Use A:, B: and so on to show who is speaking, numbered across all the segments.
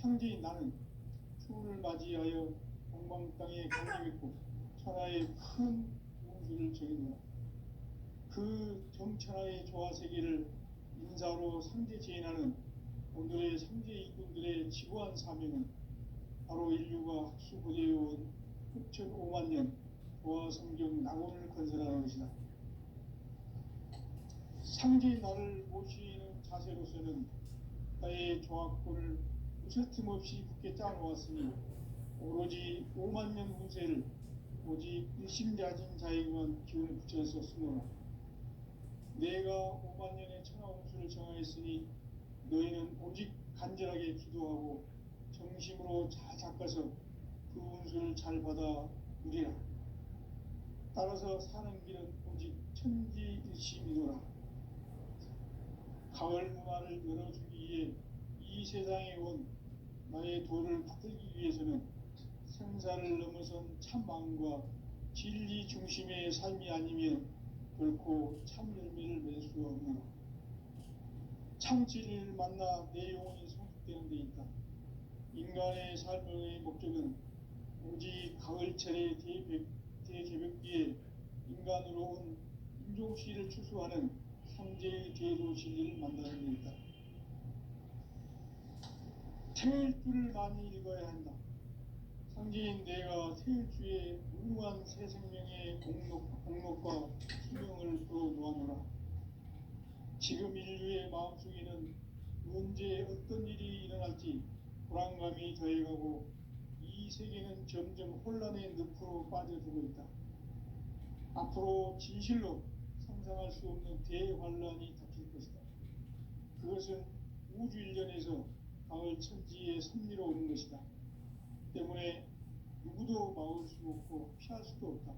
A: 상제인 나는 추우를 맞이하여 동방 땅에 강림했고 천하의 큰 운수를 정해놓아 그 정천하의 조화세계를 인사로 상제 제인하는 오늘의 상제 일꾼들의 지구한 사명은 바로 인류가 학수고대해온 6,500만 년 조화성경 낙원을 건설하는 것이다. 상제의 나를 모시는 자세로서는 나의 조합권을 무쇠틈 없이 굳게 짜놓았으니 오로지 5만 년 운세를 오직 일심자진 자에게만 기운을 붙여서 쓰노라. 내가 5만 년의 천하운수를 정하였으니 너희는 오직 간절하게 기도하고 정심으로 잘 닦아서 그 운수를 잘 받아 누리라. 따라서 사는 길은 오직 천지일심이노라. 가을 문화를 열어주기 위해 이 세상에 온 나의 도를 받들기 위해서는 생사를 넘어선 참 마음과 진리 중심의 삶이 아니면 결코 참 열매를 맺을 수 없노라. 참 진리를 만나 내 영혼이 성숙되는 데 있다. 인간의 삶의 목적은 오직 가을철의 대개벽기에 인간으로 온 인종씨를 추수하는 상제의 제도 진리를 만나는 데 있다. 태일주를 많이 읽어야 한다. 상제인 내가 태일주의 무궁한 새 생명의 공록과 수명을 풀어놓아노라. 지금 인류의 마음속에는 언제 어떤 일이 일어날지 불안감이 더해가고 이 세계는 점점 혼란의 늪으로 빠져들고 있다. 앞으로 진실로 상상할 수 없는 대환란이 닥칠 것이다. 그것은 우주 일련에서 가을 천지의 섭리로 오는 것이다. 때문에 누구도 막을 수 없고 피할 수도 없다.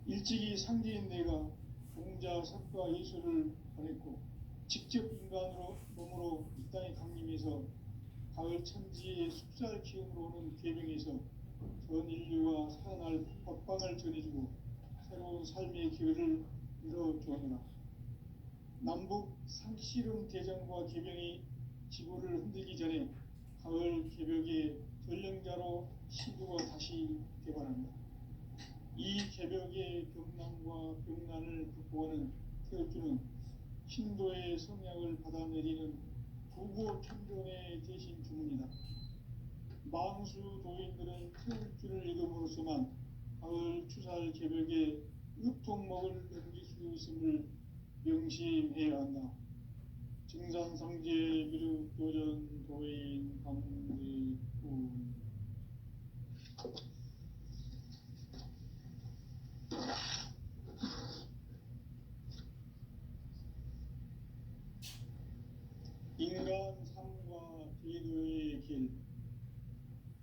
A: 일찍이 상제인 내가 공자, 석가, 예수를 보냈고 직접 인간으로 몸으로 이 땅에 강림해서 가을 천지의 숲살 기운으로 오는 계명에서 전 인류와 살아날 법방을 전해주고 새로운 삶의 기회를 열어주었노라. 남북 상씨름 대전과 계명이 지구를 흔들기 전에 가을 개벽의 전령자로 시부가 다시 개발합니다. 이 개벽의 격난과 병난을 극복하는 태엽주는 신도의 성약을 받아내리는 부고 천존의 대신 주문이다. 망수 도인들은 태엽주를 읽음으로써만 가을 추살 개벽의 으통목을 넘길 수 있음을 명심해야 한다. 증산상제 미륵 도전 도인 강제군 인간 삶과 제도의 길.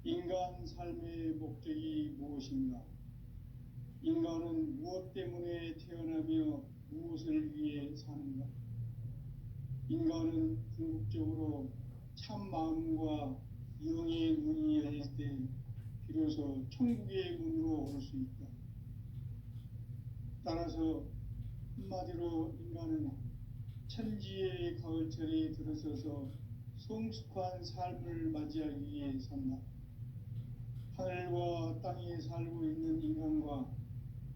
A: 인간 삶의 목적이 무엇인가? 인간은 무엇 때문에 태어나며 무엇을 위해 사는가? 인간은 궁극적으로 참 마음과 영의 문이 열릴 때 비로소 천국의 문으로 올 수 있다. 따라서 한마디로 인간은 천지의 가을철에 들어서서 성숙한 삶을 맞이하기 위해 산다. 하늘과 땅에 살고 있는 인간과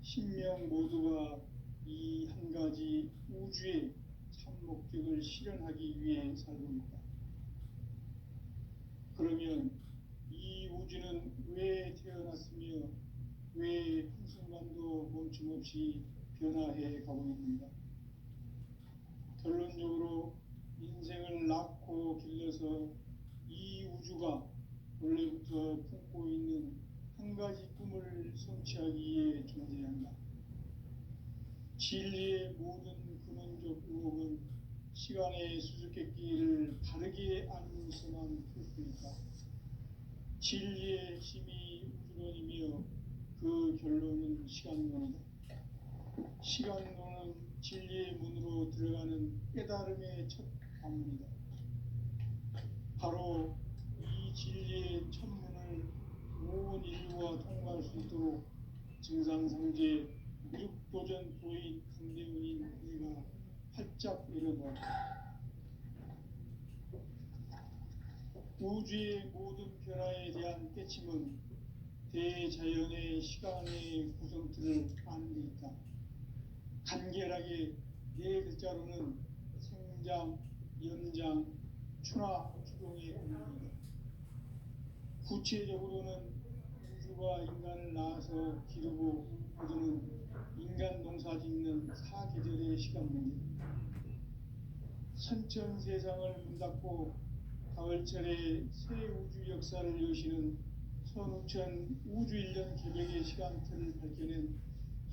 A: 신명 모두가 이 한 가지 우주의 참 목적을 실현하기 위해 살고 있다. 그러면 이 우주는 왜 태어났으며 왜 한순간도 멈춤없이 변화해 가고 있는가? 결론적으로 인생을 낳고 길러서 이 우주가 원래부터 품고 있는 한 가지 꿈을 성취하기 위해 존재한다. 진리의 모든 근원적 의혹은 시간의 수수께끼를 바르게 알면서만 풀 수 있다. 진리의 힘이 우주론이며 그 결론은 시간론이다. 시간론은 진리의 문으로 들어가는 깨달음의 첫 방문이다. 바로 이 진리의 첫 문을 온 인류가 통과할 수 있도록 증상상제 미륵도전 도인 강대훈인 내가 활짝 열어놓았다. 우주의 모든 변화에 대한 깨침은 대자연의 시간의 구성틀을 아는 데 있다. 간결하게 네 글자로는 생장, 연장, 추나 추동의 의미이다. 구체적으로는 우주가 인간을 낳아서 기르고 거두는 인간 농사 짓는 사계절의 시간입니다. 선천세상을 문닫고 가을철에 새 우주 역사를 여시는 선우천 우주일년 개벽의 시간틀을 밝혀낸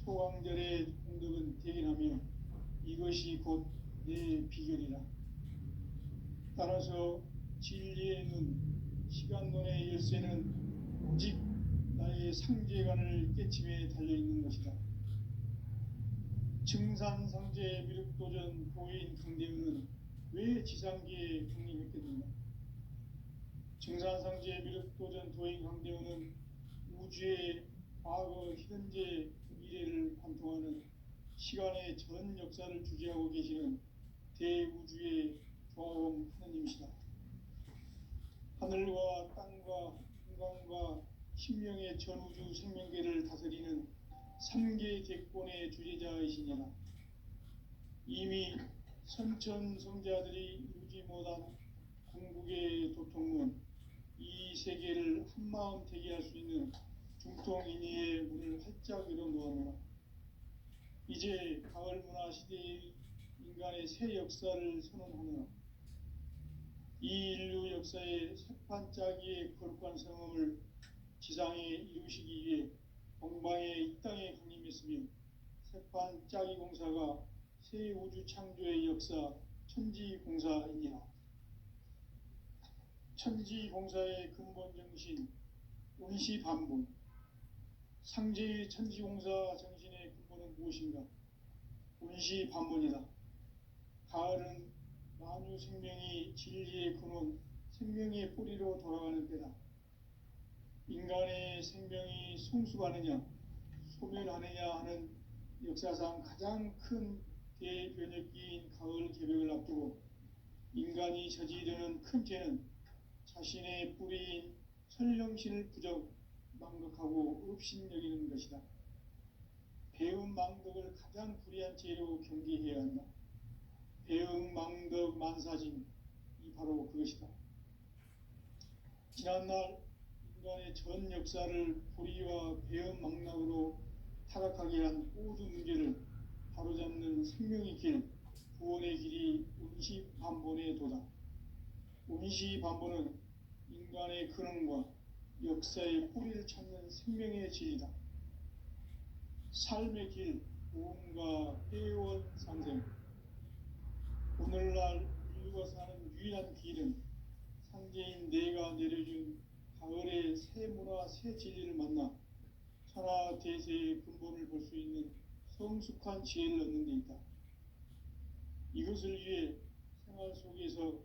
A: 소강절의 공덕은 대견하며 이것이 곧 내 비결이라. 따라서 진리의 눈, 시간론의 열쇠는 오직 나의 상제관을 깨침에 달려있는 것이다. 증산상제 미륵도전 도인 강대은은 왜 지상계에 강림했겠는가? 증산상제 미륵도전 도인 강대은은 우주의 과거, 현재, 미래를 관통하는 시간의 전 역사를 주재하고 계시는 대우주의 조화원 하나님이시다. 하늘과 땅과 인간과 신명의 전우주 생명계를 다스리는 삼계 대권의 주제자이시니라. 이미 선천성자들이 이루지 못한 궁극의 도통론, 이 세계를 한마음 되게 할 수 있는 중통인의의 문을 활짝 열어놓았노라. 이제 가을 문화 시대의 인간의 새 역사를 선언하노라. 이 인류 역사의 새판짜기의 거룩한 성험을 지상에 이루시기 위해 동방의 이 땅에 강림했으며 새판짜기 공사가 새 우주 창조의 역사 천지공사이니라. 천지공사의 근본 정신 운시반본. 상제의 천지공사 정신의 근본은 무엇인가? 운시반본이다. 가을은 만유 생명이 진리의 근원, 생명의 뿌리로 돌아가는 때다. 인간의 생명이 성숙하느냐, 소멸하느냐 하는 역사상 가장 큰 대변혁기인 가을 개벽을 앞두고 인간이 저지르는 큰 죄는 자신의 뿌리인 설령신을 부정, 망극하고 업신여기는 것이다. 배움 망덕을 가장 불의한 죄로 경계해야 한다. 배움 망덕 만사진, 이 바로 그것이다. 지난날 인간의 전 역사를 불의와 배움 망락으로 타락하게 한 모든 문제를 바로잡는 생명의 길, 구원의 길이 운시반본의 도다. 운시반본은 인간의 근원과 역사의 뿌리를 찾는 생명의 진리다. 삶의 길, 보험과 회원 상생. 오늘날 인류가 사는 유일한 길은 상제인 내가 내려준 가을의 새 문화, 새 진리를 만나 천하 대세의 근본을 볼 수 있는 성숙한 지혜를 얻는 데 있다. 이것을 위해 생활 속에서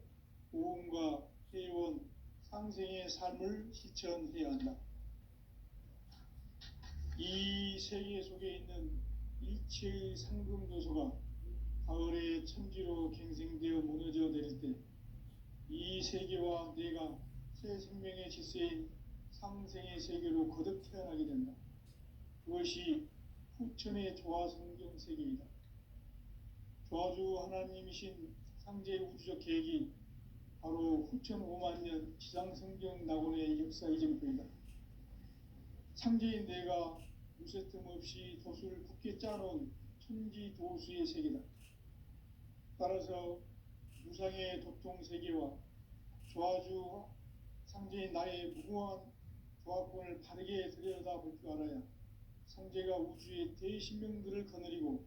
A: 보험과 회원, 상생의 삶을 실천해야 한다. 이 세계 속에 있는 일체의 상금도소가 가을의 천지로 갱생되어 무너져 내릴 때 이 세계와 내가 새 생명의 질서인 상생의 세계로 거듭 태어나게 된다. 그것이 후천의 조화성경 세계이다. 조화주 하나님이신 상제 우주적 계획이 바로 후천 5만년 지상성경 낙원의 역사 이정표이다. 상제인 내가 무쇠 틈 없이 도수를 굳게 짜놓은 천지도수의 세계다. 따라서 무상의 도통 세계와 조화주 상제인 나의 무궁한 조화권을 바르게 들여다볼 줄 알아야 상제가 우주의 대신명들을 거느리고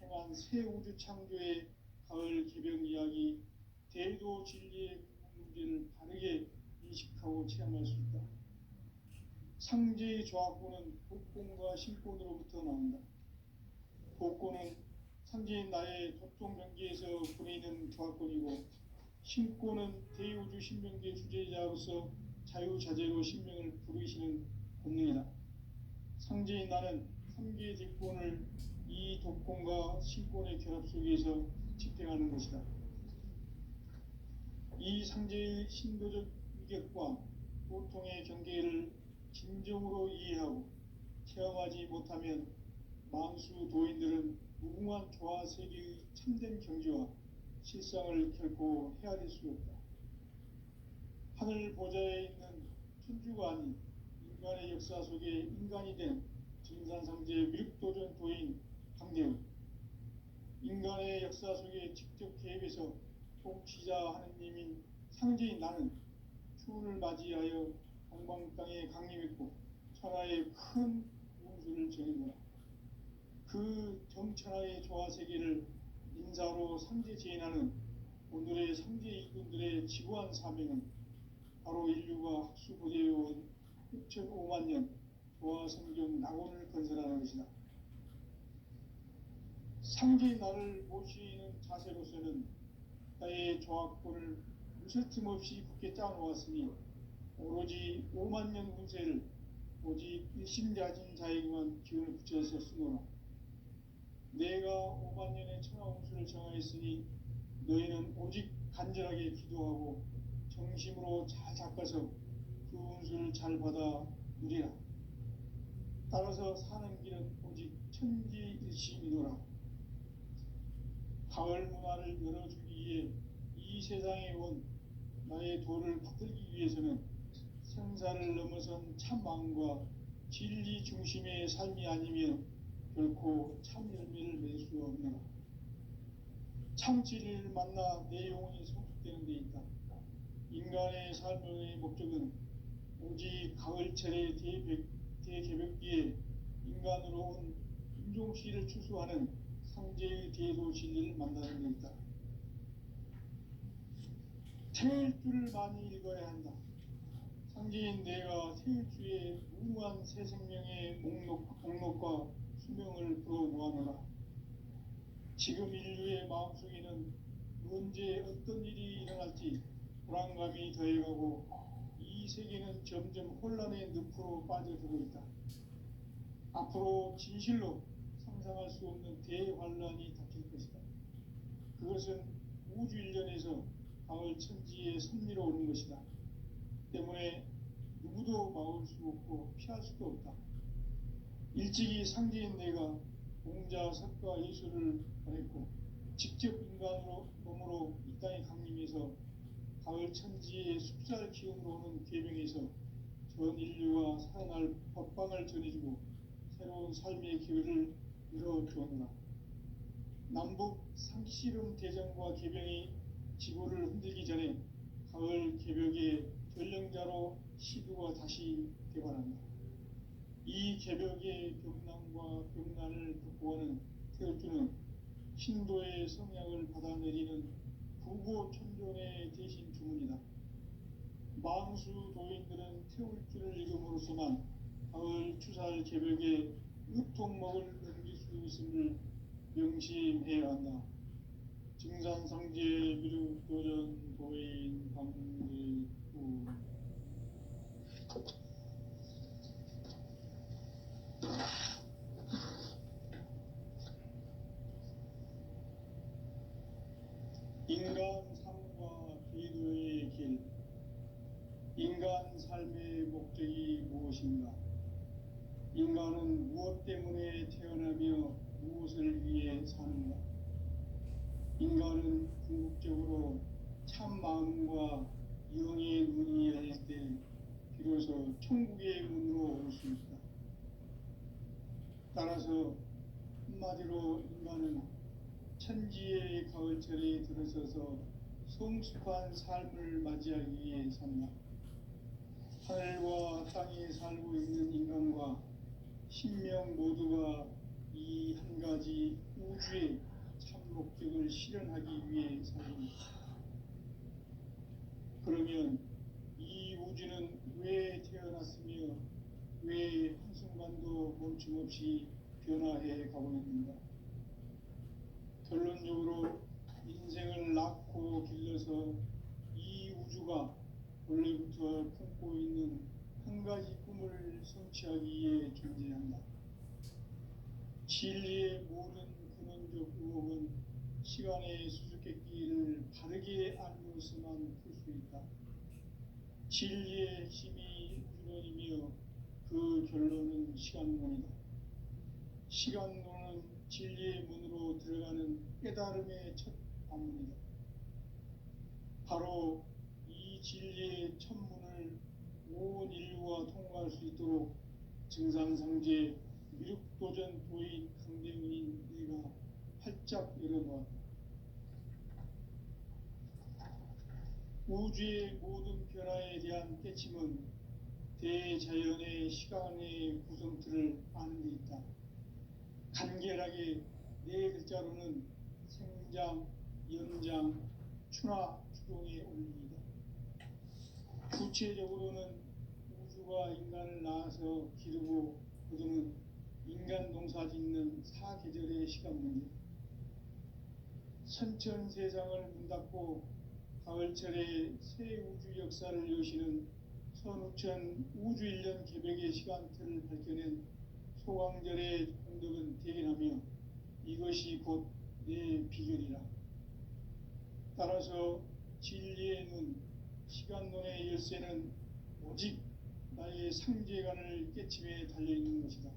A: 행한 새 우주 창조의 가을 개벽 이야기, 대도 진리의 문제를 바르게 인식하고 체험할 수 있다. 상제의 조화권은 복권과 신권으로부터 나온다. 복권은 상제인 나의 도통 경계에서 보내는 조화권이고, 신권은 대우주 신명계 주제자로서 자유자재로 신명을 부르시는 본능이다. 상제인 나는 3개의 뒷권을 이 독권과 신권의 결합 속에서 집행하는 것이다. 이 상제의 신도적 규격과 고통의 경계를 진정으로 이해하고 체험하지 못하면 만수 도인들은 무궁한 조화 세계의 참된 경지와 실상을 결코 헤아릴 수 없다. 하늘 보좌에 있는 천주가 아닌 인간의 역사 속에 인간이 된 증산상제 미륵도전 도인 강대훈, 인간의 역사 속에 직접 개입해서 통치자 하느님인 상제인 나는 추운을 맞이하여 동방 땅에 강림했고 천하의 큰 운수를 정해노라. 그 정천하의 조화세계를 인사로 상제 제인하는 오늘의 상제 이군들의 지구한 사명은 바로 인류가 학수고대해온 6,500만 년 조화성경 낙원을 건설하는 것이다. 상제의 나를 모시는 자세로서는 나의 조합권을 무설틈 없이 굳게 짜놓았으니 오로지 5만 년 운세를 오직 일심자진 자에게만 기운을 붙여서 쓰노라. 내가 5만 년의 천하 운수를 정하였으니 너희는 오직 간절하게 기도하고 정심으로 잘 닦아서 그 운수를 잘 받아 누리라. 따라서 사는 길은 오직 천지일심이노라. 가을 문화를 열어주기 위해 이 세상에 온 나의 도를 받들기 위해서는 생사를 넘어선 참 마음과 진리 중심의 삶이 아니면 결코 참 열매를 맺을 수 없노라. 참 진리를 만나 내 영혼이 성숙되는 데 있다. 인간의 삶의 목적은 오직 가을철의 대개벽기에 인간으로 온 인종시를 추수하는 상제의 대도 진리를 만나는 데 있다. 태일주를 많이 읽어야 한다. 상제인 내가 태일주의 무궁한 새 생명의 목록과 수명을 풀어놓아노라. 지금 인류의 마음속에는 언제 어떤 일이 일어날지 불안감이 더해가고 이 세계는 점점 혼란의 늪으로 빠져들고 있다. 앞으로 진실로 상상할 수 없는 대환란이 닥칠 것이다. 그것은 우주 일련에서 가을 천지에 선미로 오는 것이다. 때문에 누구도 막을 수 없고 피할 수도 없다. 일찍이 상제인 내가 공자, 석가, 예수를 보냈고 직접 인간으로 몸으로 이 땅에 강림해서 가을 천지의 숲살 기운으로 오는 계명에서 전 인류가 살아날 법방을 전해주고 새로운 삶의 기회를 열어주었노라. 남북 상씨름 대전과 개병이 지구를 흔들기 전에 가을 개벽의 전령자로 시두가 다시 개발한다. 이 개벽의 벽난과 벽난을 극복하는 태울주는 신도의 성향을 받아내리는 부고천존의 대신 주문이다. 만수 도인들은 태울주를 읽음으로써만 가을 추살 개벽의 으통목을 넘길 수 있음을 명심해야 한다. 증산상제 미륵도전 도인 강대훈. 인간 삶과 기도의 길. 인간 삶의 목적이 무엇인가? 인간은 무엇 때문에 태어나며 무엇을 위해 사는가? 인간은 궁극적으로 참 마음과 영의 눈이 열릴 때 비로소 천국의 문으로 올 수 있다. 따라서 한마디로 인간은 천지의 가을철에 들어서서 성숙한 삶을 맞이하기 위해 산다. 하늘과 땅에 살고 있는 인간과 신명 모두가 이 한 가지 우주의 참 목적을 실현하기 위해 살립니다. 그러면 이 우주는 왜 태어났으며 왜 한순간도 멈춤없이 변화해 가고 있는가? 결론적으로 인생을 낳고 길러서 이 우주가 원래부터 품고 있는 한 가지 꿈을 성취하기 위해 존재한다. 진리의 모든 근원적 의혹은 시간의 수수께끼를 바르게 알므로서만 풀 수 있다. 진리의 핵심이 우주론이며 그 결론은 시간론이다. 시간론은 진리의 문으로 들어가는 깨달음의 첫 관문이다. 바로 이 진리의 첫 문을 온 인류가 통과할 수 있도록 증산상제 미륵도전 도인 강대문인 내가 활짝 열어놓았다. 우주의 모든 변화에 대한 깨침은 대자연의 시간의 구성틀을 아는 데 있다. 간결하게 네 글자로는 생장, 연장, 추나 추동의 원리이다. 구체적으로는 우주가 인간을 낳아서 기르고 거두는 인간 농사 짓는 사계절의 시간문이다. 선천 세상을 문 닫고 가을철에 새 우주 역사를 여시는 선우천 우주 1년 개벽의 시간틀을 밝혀낸 소강절의 공덕은 대견하며 이것이 곧 내 비결이라. 따라서 진리의 눈, 시간론의 열쇠는 오직 나의 상제관을 깨침에 달려있는 것이다.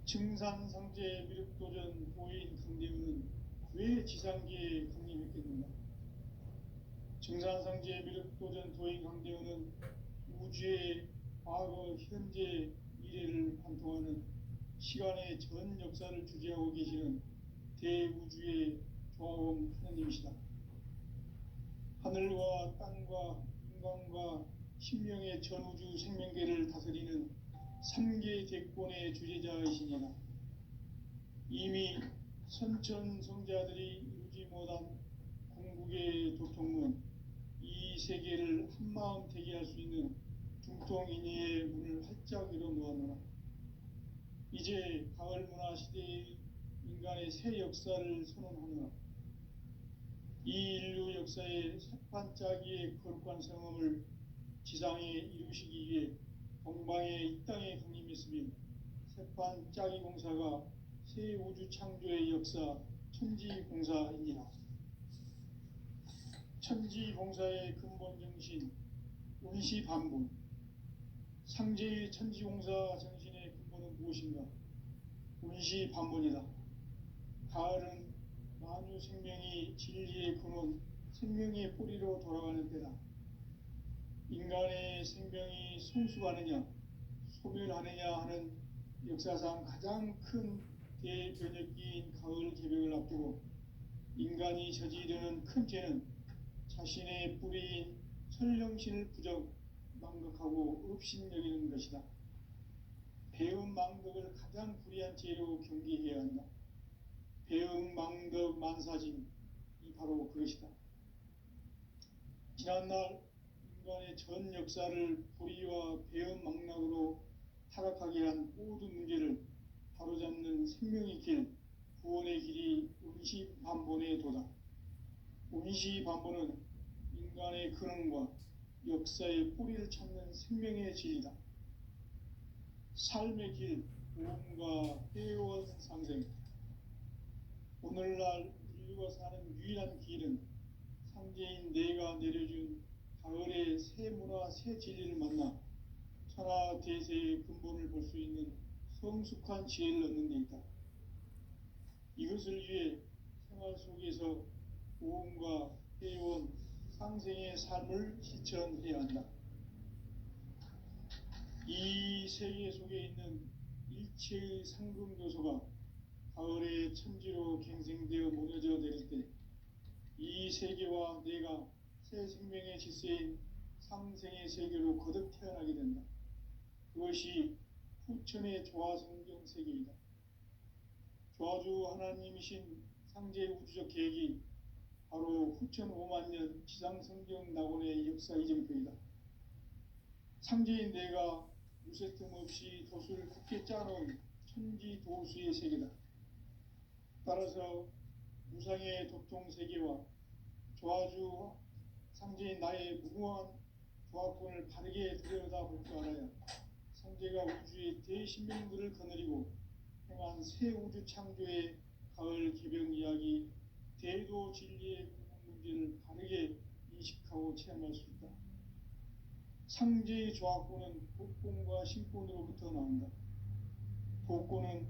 A: 증산상제 미륵도전 도인 강대우는 왜 지상계에 강림했겠는가? 증산상제 미륵도전 도인 강대우는 우주의 과거, 현재, 미래를 관통하는 시간의 전 역사를 주재하고 계시는 대우주의 조화원 하나님이시다. 하늘과 땅과 인간과 신명의 전우주 생명계를 다스리는 3계 대권의 주재자이시니라. 이미 선천성자들이 이루지 못한 궁극의 도통문, 이 세계를 한마음 되게 할 수 있는 중통인의의 문을 활짝 열어놓았노라. 이제 가을 문화 시대의 인간의 새 역사를 선언하노라. 이 인류 역사의 새반짝이의 거룩한 성음을 지상에 이루시기 위해 동방의 이 땅에 강림했으며 새반짝이 공사가 새 우주 창조의 역사 천지공사이니라. 천지공사의 근본 정신 운시반분, 상제의 천지공사 정신의 근본은 무엇인가? 운시반분이다. 가을은 만유 생명이 진리의 근원, 생명의 뿌리로 돌아가는 때다. 인간의 생명이 성숙하느냐, 소멸하느냐 하는 역사상 가장 큰 대변혁기인 가을 개벽을 앞두고 인간이 저지르는 큰 죄는 자신의 뿌리인 설령신을 부정, 망각하고 업신여기는 것이다. 배음 망덕을 가장 불의한 죄로 경계해야 한다. 배음 망덕 만사진이 바로 그것이다. 지난날 인간의 전 역사를 불의와 배음 망락으로 타락하게 한 모든 문제를 바로잡는 생명의 길, 구원의 길이 운시반본의 도다. 운시반본은 인간의 근원과 역사의 뿌리를 찾는 생명의 진리다. 삶의 길, 구원과 회원 상생. 오늘날 인류가 사는 유일한 길은 상제인 내가 내려준 가을의 새 문화, 새 진리를 만나 천하 대세의 근본을 볼 수 있는 성숙한 지혜를 얻는 데 있다. 이것을 위해 생활 속에서 구원과 회원, 상생의 삶을 실천해야 한다. 이 세계 속에 있는 일체의 상금 요소가 가을의 천지로 갱생되어 무너져 내릴 때 이 세계와 내가 새 생명의 질서인 상생의 세계로 거듭 태어나게 된다. 그것이 후천의 조화성경 세계이다. 조화주 하나님이신 상제 우주적 계획이 바로 후천 5만년 지상성경 낙원의 역사 이정표이다. 상제인 내가 무쇠 틈 없이 도수를 굳게 짜놓은 천지 도수의 세계다. 따라서 무상의 도통세계와 조화주 상제인 나의 무궁한 조화권을 바르게 들여다볼 줄 알아야 상제가 우주의 대신명들을 거느리고 행한 새 우주 창조의 가을 개벽 이야기, 대도 진리의 궁극 문제를 바르게 인식하고 체험할 수 있다. 상제의 조합권은 독권과 신권으로부터 나온다. 독권은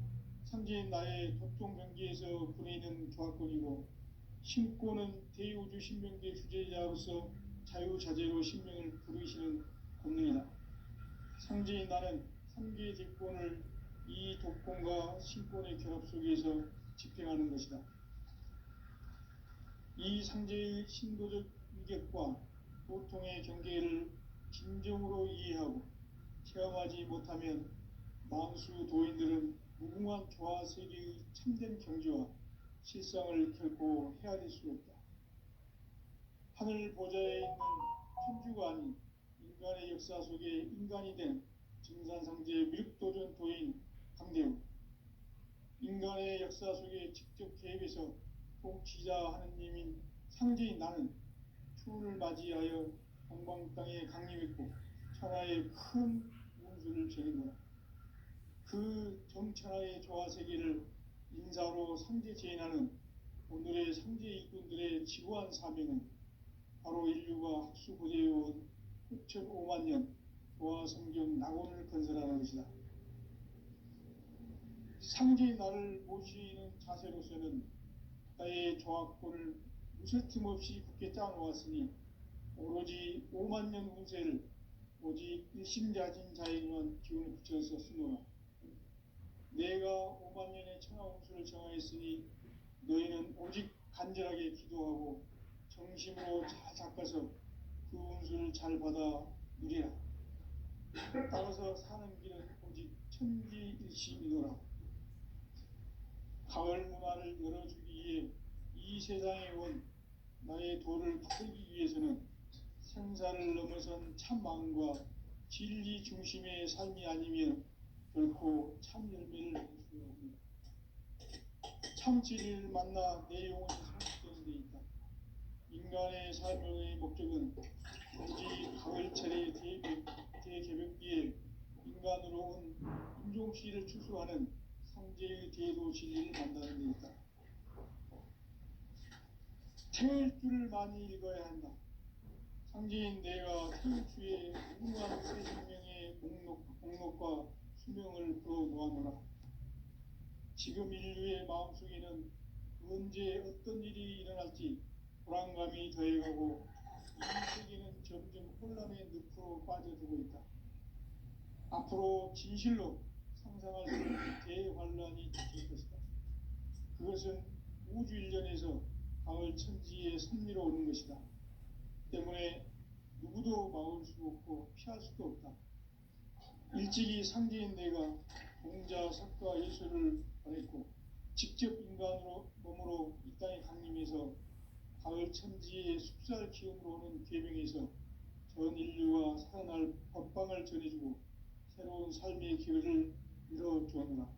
A: 상제인 나의 독종 경계에서 부리는 조합권이고, 신권은 대우주 신명계 주제자로서 자유자재로 신명을 부르시는 권능이다. 상제인 나는 3개의 대권을 이 독권과 신권의 결합 속에서 집행하는 것이다. 이 상제의 신도적 위격과 보통의 경계를 진정으로 이해하고 체험하지 못하면 만수 도인들은 무궁한 조화 세계의 참된 경지와 실상을 결코 헤아릴 수 없다. 하늘 보좌에 있는 천주가 아닌 인간의 역사 속에 인간이 된 증산상제 미륵도전 도인 강대우, 인간의 역사 속에 직접 개입해서 통치자 하느님인 상제인 나는 추운을 맞이하여 동방 땅에 강림했고 천하의 큰 운수를 전했노라. 그 정천하의 조화세계를 인사로 상제 제인하는 오늘의 상제 일꾼들의 지구한 사명은 바로 인류가 학수고대해온 6,500만 년 조화성경 낙원을 건설하는 것이다. 상제의 나를 모시는 자세로서는 나의 조합권을 무쇠틈 없이 굳게 짜놓았으니 오로지 5만 년 운세를 오직 일심자진 자에게만 기운을 붙여서 쓰노라. 내가 5만 년의 천하 운수를 정하였으니 너희는 오직 간절하게 기도하고 정심으로 잘 닦아서 그 운수를 잘 받아 누리라. 따라서 사는 길은 오직 천지일심이노라. 가을 문화를 열어주기 위해 이 세상에 온 나의 도를 풀기 위해서는 생사를 넘어선 참 마음과 진리 중심의 삶이 아니면 결코 참 열매를 낼 수 없습니다. 참 진리를 만나 내 영혼이 성숙되는 데 있다. 인간의 삶의 목적은 오직 가을철의 대개벽기에 인간으로 온 인종시를 추수하는 상제의 대도 진리를 만나는 데 있다. 태일주를 많이 읽어야 한다. 상제인 내가 태일주의 무궁한 새 생명의 목록과 수명을 풀어 놓아노라. 지금 인류의 마음속에는 언제 어떤 일이 일어날지 불안감이 더해가고 이 세계는 점점 혼란의 늪으로 빠져들고 있다. 앞으로 진실로 상상할 수 없는 대환란이 닥칠 것이다. 그것은 우주 일전에서 가을 천지의 섭리로 오는 것이다. 때문에 누구도 막을 수 없고 피할 수도 없다. 일찍이 상제인 내가 공자, 석가, 예수를 보냈고 직접 인간으로 몸으로 이 땅에 강림해서 가을 천지의 숲살 기운으로 오는 계명에서 전 인류가 살아날 법방을 전해주고 새로운 삶의 기회를 열어주었노라.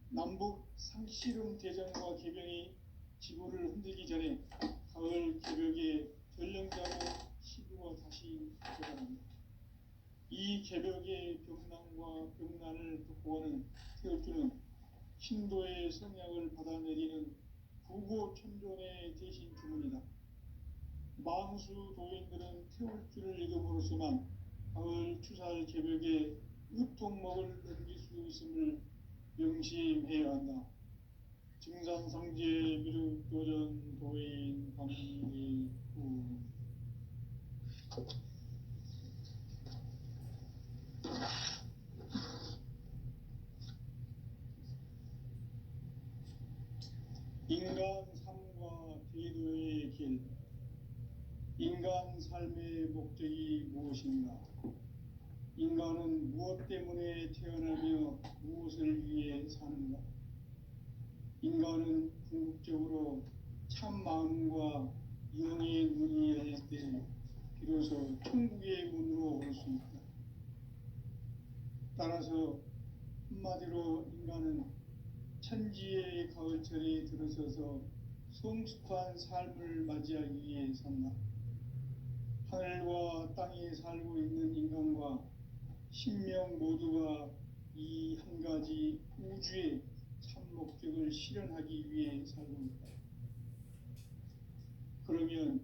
A: 남북 상씨름 대전과 개병이 지구를 흔들기 전에 가을 개벽의 전령자로 시구가 다시 들어갑니다. 이 개벽의 병난과 병난을 극복하는 태울주는 신도의 성약을 받아내리는 부고천존의 대신 주문이다. 망수 도인들은 태울주를 읽음으로써만 가을 추살 개벽의 으통목을 넘길 수 있음을 명심해야 한다. 증산상제 미륵도전 도인 강리구. 인간 삶과 대도의 길. 인간 삶의 목적이 무엇인가? 인간은 무엇 때문에 태어나며 무엇을 위해 사는가? 인간은 궁극적으로 참 마음과 영의 눈이 열릴 때 비로소 천국의 문으로 올 수 있다. 따라서 한마디로 인간은 천지의 가을철에 들어서서 성숙한 삶을 맞이하기 위해 산다. 하늘과 땅에 살고 있는 인간과 신명 모두가 이 한 가지 우주의 참 목적을 실현하기 위해 살고 있다. 그러면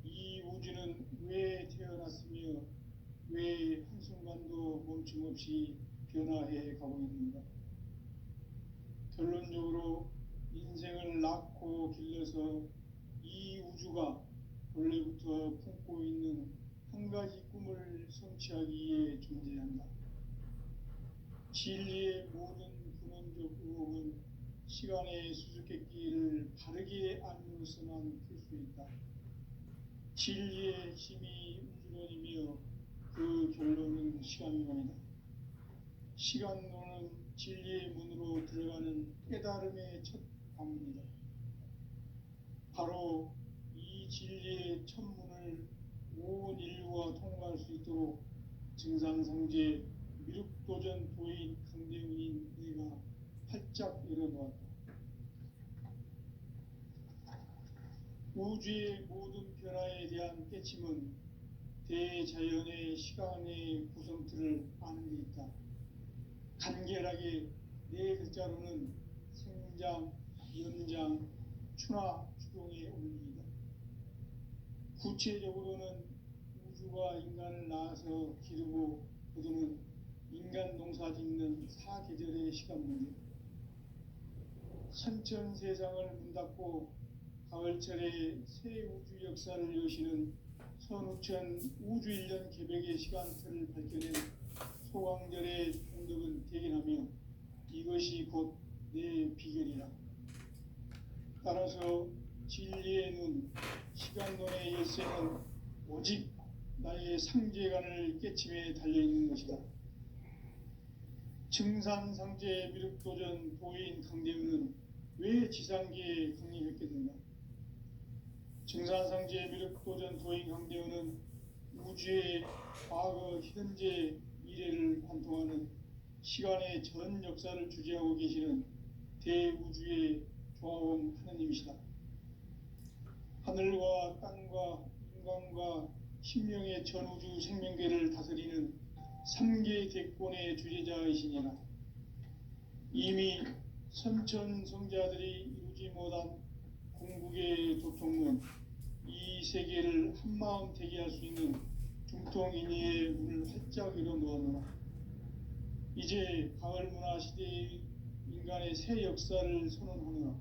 A: 이 우주는 왜 태어났으며 멈춤없이 변화해 가고 있는가. 결론적으로 인생을 낳고 길러서 이 우주가 원래부터 품고 있는 한 가지 꿈을 성취하기 위해 존재한다. 진리의 모든 근원적 의혹은 시간의 수수께끼를 바르게 알므로서만 풀 수 있다. 진리의 힘이 우주론이며 그 결론은 시간론이다. 시간론은 진리의 문으로 들어가는 깨달음의 첫 방문이다. 바로 이 진리의 첫 문을 온 인류가 통과할 수 있도록 증산성제 미륵도전 도인 강대훈인 내가 활짝 열어놓았다. 우주의 모든 변화에 대한 깨침은 대자연의 시간의 구성틀을 아는 데 있다. 간결하게 네 글자로는 생장, 연장, 추나 추동의 원리이다. 구체적으로는 우주가 인간을 낳아서 기르고 거두는 인간 농사 짓는 사계절의 시간 문제, 선천 세상을 문 닫고 가을철에 새 우주 역사를 여시는 선우천 우주 1년 개백의 시간틀을 밝혀낸 소강절의 공덕은 대견하며 이것이 곧 내 비결이라. 따라서 진리의 눈, 시간론의 열쇠는 오직 나의 상제관을 깨침에 달려있는 것이다. 증산상제 미륵도전 도인 강대훈은 왜 지상계에 강림했겠는가? 증산상제 미륵도전 도인 강대훈은 우주의 과거, 현재, 미래를 관통하는 시간의 전 역사를 주재하고 계시는 대우주의 조화원 하느님이시다. 하늘과 땅과 인간과 신명의 전우주 생명계를 다스리는 3개 대권의 주제자이시니라. 이미 선천성자들이 이루지 못한 궁극의 도통은 이 세계를 한마음 되게 할 수 있는 중통인의의 문을 활짝 열어놓았노라. 이제 가을 문화 시대의 인간의 새 역사를 선언하노라.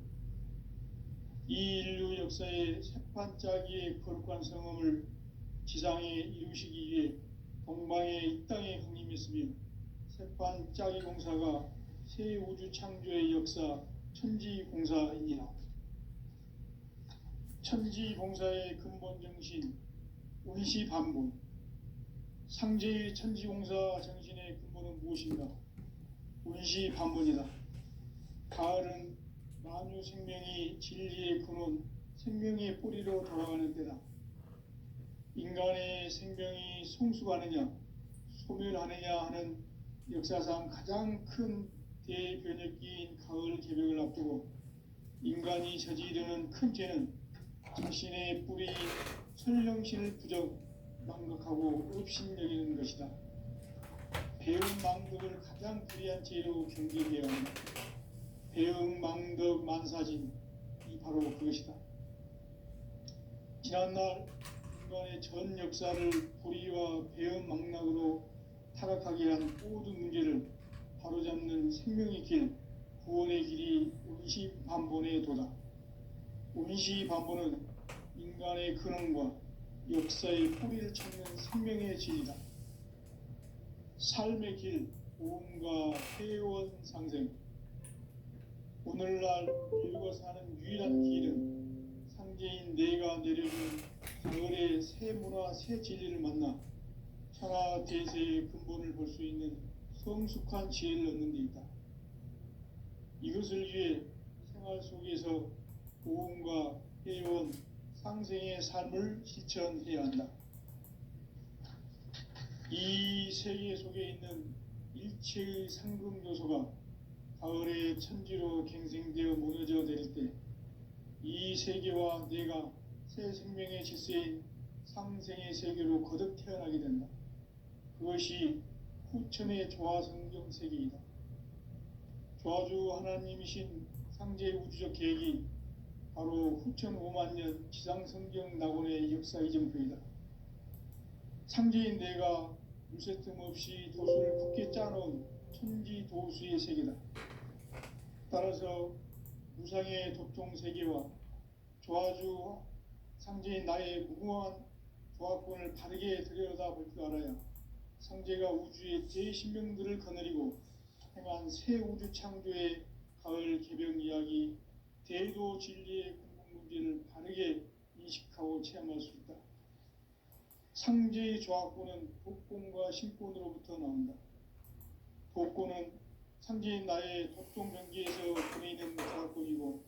A: 이 인류 역사의 새판짜기의 거룩한 성험을 지상에 이루시기 위해 동방의 이 땅에 강림했으며 새판짜기 공사가 새 우주 창조의 역사 천지공사이니라. 천지공사의 근본 정신 운시반본, 상제의 천지공사 정신의 근본은 무엇인가? 운시반본이다. 가을은 만유 생명이 진리의 근원, 생명의 뿌리로 돌아가는 때다. 인간의 생명이 성숙하느냐, 소멸하느냐 하는 역사상 가장 큰 대변혁기인 가을 개벽을 앞두고 인간이 저지르는 큰 죄는 자신의 뿌리인 설령신을 부정 망각하고 업신여기는 것이다. 배움 망덕을 가장 불의한 죄로 경계해야 한다. 배움 망덕 만사진, 이 바로 그것이다. 지난날 인간의 전 역사를 불의와 배움 망락으로 타락하게 한 모든 문제를 바로잡는 생명의 길, 구원의 길이 운시반본의 도다. 운시반본은 인간의 근원과 역사의 뿌리를 찾는 생명의 질이다. 삶의 길, 보험과 회원 상생. 오늘날 인류가 사는 유일한 길은 상제인 내가 내려준 가을의 새 문화, 새 진리를 만나 천하 대세의 근본을 볼 수 있는 성숙한 지혜를 얻는 데 있다. 이것을 위해 생활 속에서 보험과 회원, 상생의 삶을 실천해야 한다. 이 세계 속에 있는 일체의 상금 요소가 가을의 천지로 갱생되어 무너져 내릴 때 이 세계와 내가 새 생명의 질서인 상생의 세계로 거듭 태어나게 된다. 그것이 후천의 조화성경 세계이다. 조화주 하나님이신 상제 우주적 계획이 바로 후천 5만년 지상성경 낙원의 역사 이정표이다. 상제인 내가 무쇠 틈 없이 도수를 굳게 짜놓은 천지 도수의 세계다. 따라서 무상의 도통 세계와 조화주 상제인 나의 무궁한 조합권을 바르게 들여다볼 줄 알아야 상제가 우주의 제 신명들을 거느리고 행한 새 우주 창조의 가을 개병 이야기, 대도 진리의 궁극 문제를 바르게 인식하고 체험할 수 있다. 상제의 조합권은 독권과 신권으로부터 나온다. 독권은 상제인 나의 독종 경계에서 보내는 조합권이고,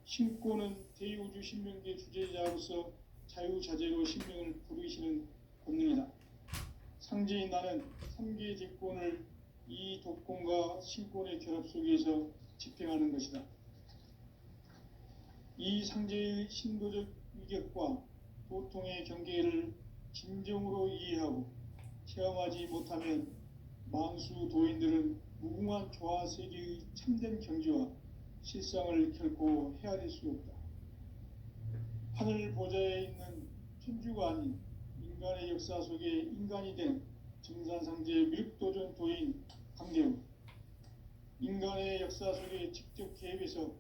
A: 신권은 대우주 신명계 주제자로서 자유자재로 신명을 부르시는 권능이다. 상제인 나는 3개의 대권을 이 독권과 신권의 결합 속에서 집행하는 것이다. 이 상제의 신도적 위격과 도통의 경계를 진정으로 이해하고 체험하지 못하면 만수 도인들은 무궁한 조화 세계의 참된 경지와 실상을 결코 헤아릴 수 없다. 하늘 보좌에 있는 천주가 아닌 인간의 역사 속에 인간이 된 증산상제 미륵도전 도인 강대우, 인간의 역사 속에 직접 개입해서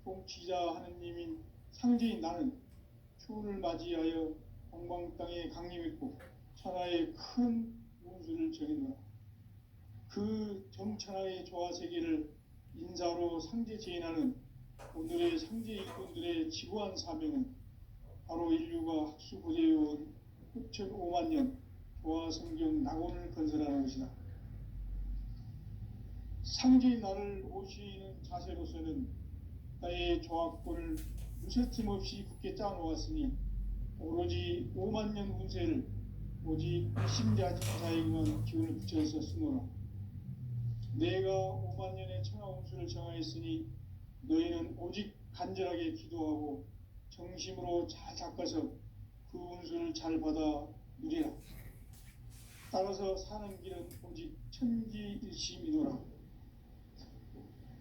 A: 통치자 하느님인 상제인 나는 추운을 맞이하여 동방 땅에 강림했고 천하의 큰 운수를 정해놓아 그 정천하의 조화 세계를 인사로 상제 제인하는 오늘의 상제 일꾼들의 지구한 사명은 바로 인류가 학수고대해온 6,500만 년 조화 성경 낙원을 건설하는 것이다. 상제인 나를 오시는 자세로서는 나의 조합권을 무쇠 틈 없이 굳게 짜놓았으니 오로지 5만 년 운세를 오직 핵심자진 자에게만 기운을 붙여서 쓰노라. 내가 5만 년의 천하 운수를 정하였으니 너희는 오직 간절하게 기도하고 정심으로 잘 닦아서 그 운수를 잘 받아 누리라. 따라서 사는 길은 오직 천지일심이노라.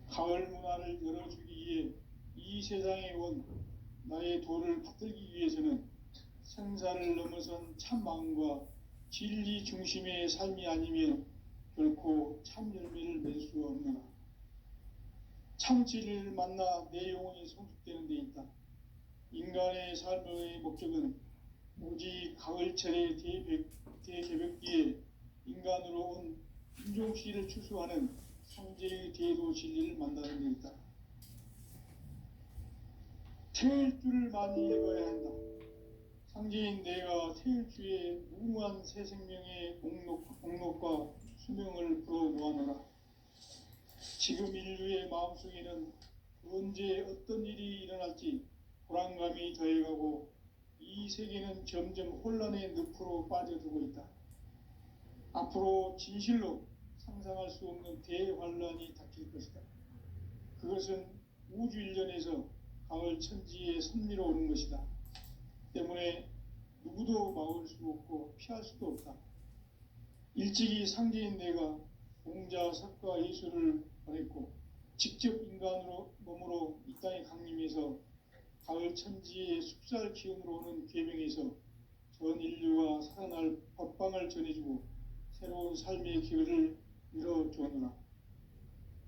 A: 가을 문화를 열어주기 위해 이 세상에 온 나의 도를 받들기 위해서는 생사를 넘어선 참 마음과 진리 중심의 삶이 아니면 결코 참 열매를 맺을 수 없노라. 참 진리를 만나 내 영혼이 성숙되는 데 있다. 인간의 삶의 목적은 오직 가을철의 대개벽기에 인간으로 온 인종시를 추수하는 상제의 대도 진리를 만나는 데 있다. 태일 줄을 많이 읽어야 한다. 상제인 내가 태일 주에 무궁한 새 생명의 목록과 수명을 불어놓아노라. 지금 인류의 마음속에는 언제 어떤 일이 일어날지 불안감이 더해가고 이 세계는 점점 혼란의 늪으로 빠져들고 있다. 앞으로 진실로 상상할 수 없는 대환란이 닥칠 것이다. 그것은 우주 일련에서 가을 천지의 섭리로 오는 것이다. 때문에 누구도 막을 수 없고 피할 수도 없다. 일찍이 상제인 내가 공자, 석가, 예수를 보냈고 직접 인간으로 몸으로 이 땅에 강림해서 가을 천지의 숲살 기운으로 오는 계명에서 전 인류가 살아날 법방을 전해주고 새로운 삶의 기회를 열어주었노라.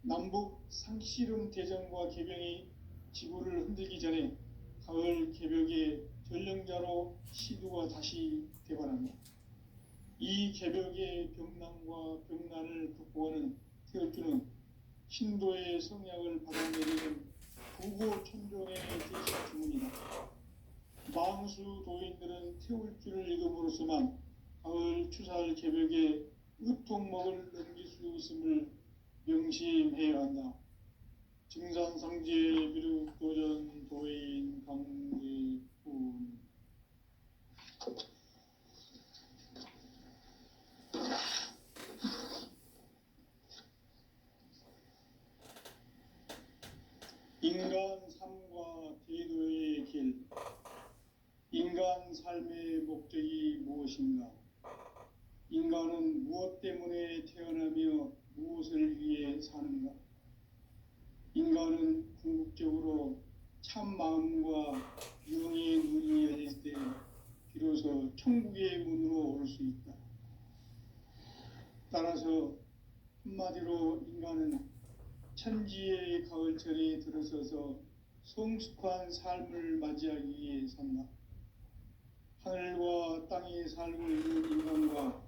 A: 남북 상씨름 대전과 개병이 지구를 흔들기 전에 가을 개벽의 전령자로 시두가 다시 되관한다. 이 개벽의 병난과 병난을 극복하는 태울주는 신도의 성약을 받아내리는 부고 천종의 대신 주문이다. 망수 도인들은 태울주를 읽음으로써만 가을 추살 개벽의 의통목을 넘길 수 있음을 명심해야 한다. 증산상제 미륵도전 도인 강제군. 인간 삶과 대도의 길. 인간 삶의 목적이 무엇인가? 인간은 무엇 때문에 태어나며 무엇을 위해 사는가? 인간은 궁극적으로 참 마음과 영의 눈이 열릴 때 비로소 천국의 문으로 올 수 있다. 따라서 한마디로 인간은 천지의 가을철에 들어서서 성숙한 삶을 맞이하기 위해 산다. 하늘과 땅에 살고 있는 인간과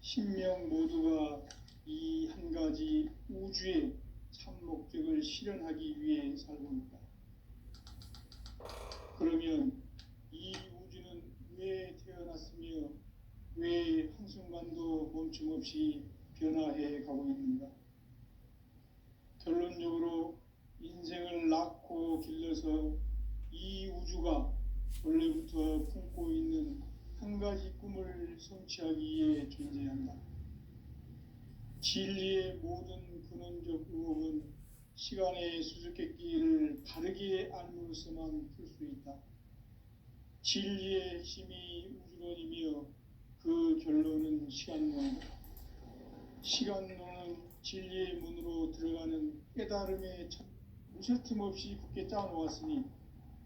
A: 신명 모두가 이 한 가지 우주의 참 목적을 실현하기 위해 살고 있다. 그러면 이 우주는 왜 태어났으며 왜 한순간도 멈춤없이 변화해 가고 있는가? 결론적으로 인생을 낳고 길러서 이 우주가 원래부터 품고 있는 한 가지 꿈을 성취하기 위해 존재한다. 진리의 모든 근원적 의혹은 시간의 수수께끼를 바르게 알므로서만 풀 수 있다. 진리의 핵심이 우주론이며 그 결론은 시간론이다. 시간론은 진리의 문으로 들어가는 깨달음의 첫 무쇠틈 없이 굳게 짜놓았으니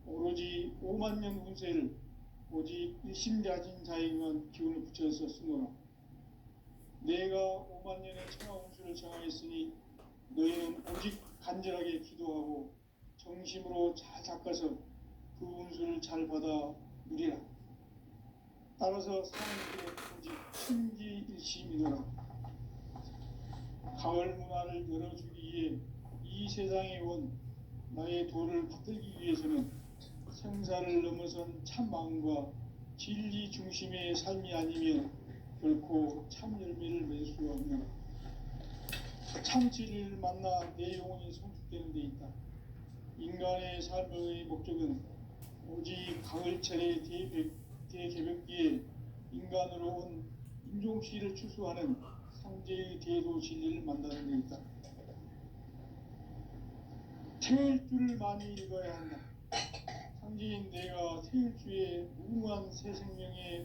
A: 오로지 5만 년 운세를 오직 일심자진 자에게만 기운을 붙여서 쓰노라. 내가 5만 년의 천하 운수를 정하였으니 너희는 오직 간절하게 기도하고 정심으로 잘 닦아서 그 운수를 잘 받아 누리라. 따라서 사는 게 오직 신지일심이노라. 가을 문화를 열어주기 위해 이 세상에 온 나의 도를 받들기 위해서는 생사를 넘어선 참 마음과 진리 중심의 삶이 아니면 결코 참 열매를 맺을 수가 없노라. 참 진리를 만나 내 영혼이 성숙되는 데 있다. 인간의 삶의 목적은 오직 가을철의 대개벽기에 인간으로 온 인종씨를 추수하는 상제의 대도 진리를 만나는 데 있다. 태일주를 많이 읽어야 한다. 상제인 내가 태일주의 무궁한 새 생명의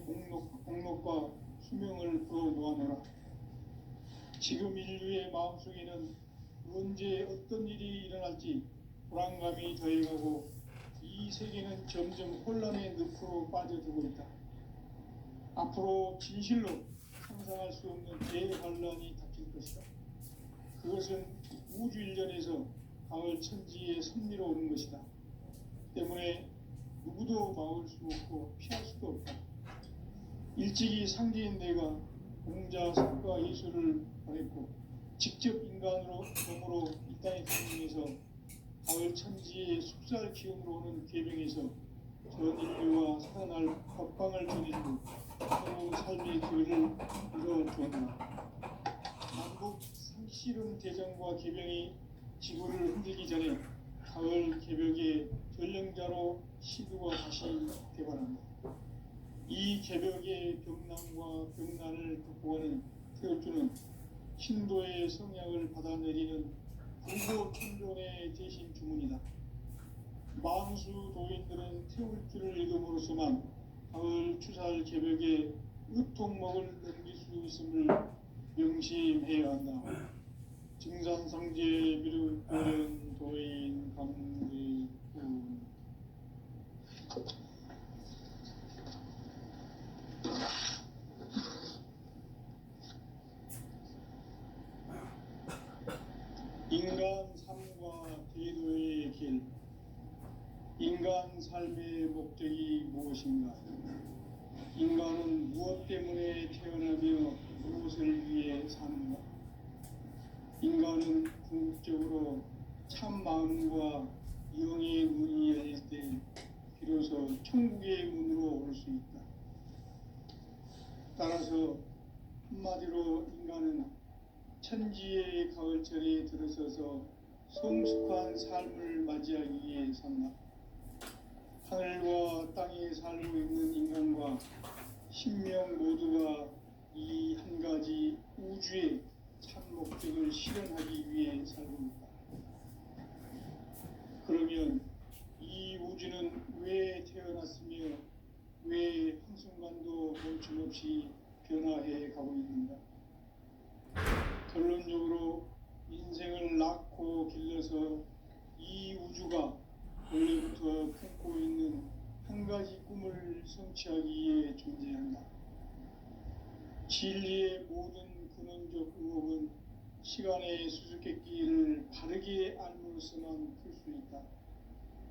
A: 목록과 수명을 풀어놓아노라. 지금 인류의 마음속에는 언제 어떤 일이 일어날지 불안감이 더해가고 이 세계는 점점 혼란의 늪으로 빠져들고 있다. 앞으로 진실로 상상할 수 없는 대환란이 닥칠 것이다. 그것은 우주 일련에서 가을 천지에 선미로 오는 것이다. 때문에 누구도 막을 수 없고 피할 수도 없다. 일찍이 상제인 내가 공자, 성과, 예술을 보냈고 직접 인간으로 몸으로 이 땅에 태어나서 가을 천지의 숙살 기운으로 오는 계병에서 전 인류와 살아날 법방을 전해주고 새로운 삶의 기회를 이뤄주었노라. 남북 상씨름 대전과 계병이 지구를 흔들기 전에 가을 개벽의 전령자로 시두가 다시 개발한다. 이 개벽의 병난과 병난을 극복하는 태울주는 신도의 성향을 받아내리는 불교 천종의 대신 주문이다. 만수 도인들은 태울주를 읽음으로써만 가을 추살 개벽의 으통목을 넘길 수 있음을 명심해야 한다. 증산상제 비루교련 도인 감리군. 인간 삶과 대도의 길. 인간 삶의 목적이 무엇인가? 인간은 무엇 때문에 태어나며 무엇을 위해 사는가? 인간은 궁극적으로 참 마음과 영의 문이 열릴 때 비로소 천국의 문으로 올 수 있다. 따라서 한마디로 인간은 천지의 가을철에 들어서서 성숙한 삶을 맞이하기 위해 산다. 하늘과 땅에 살고 있는 인간과 신명 모두가 이 한 가지 우주의 참 목적을 실현하기 위해 살고 있다. 그러면 이 우주는 왜 태어났으며 왜 한순간도 멈춤없이 변화해 가고 있는가? 결론적으로 인생을 낳고 길러서 이 우주가 원래부터 품고 있는 한 가지 꿈을 성취하기 위해 존재한다. 진리의 모든 모든 근원적 의혹은 시간의 수수께끼를 바르게 알므로서만 풀 수 있다.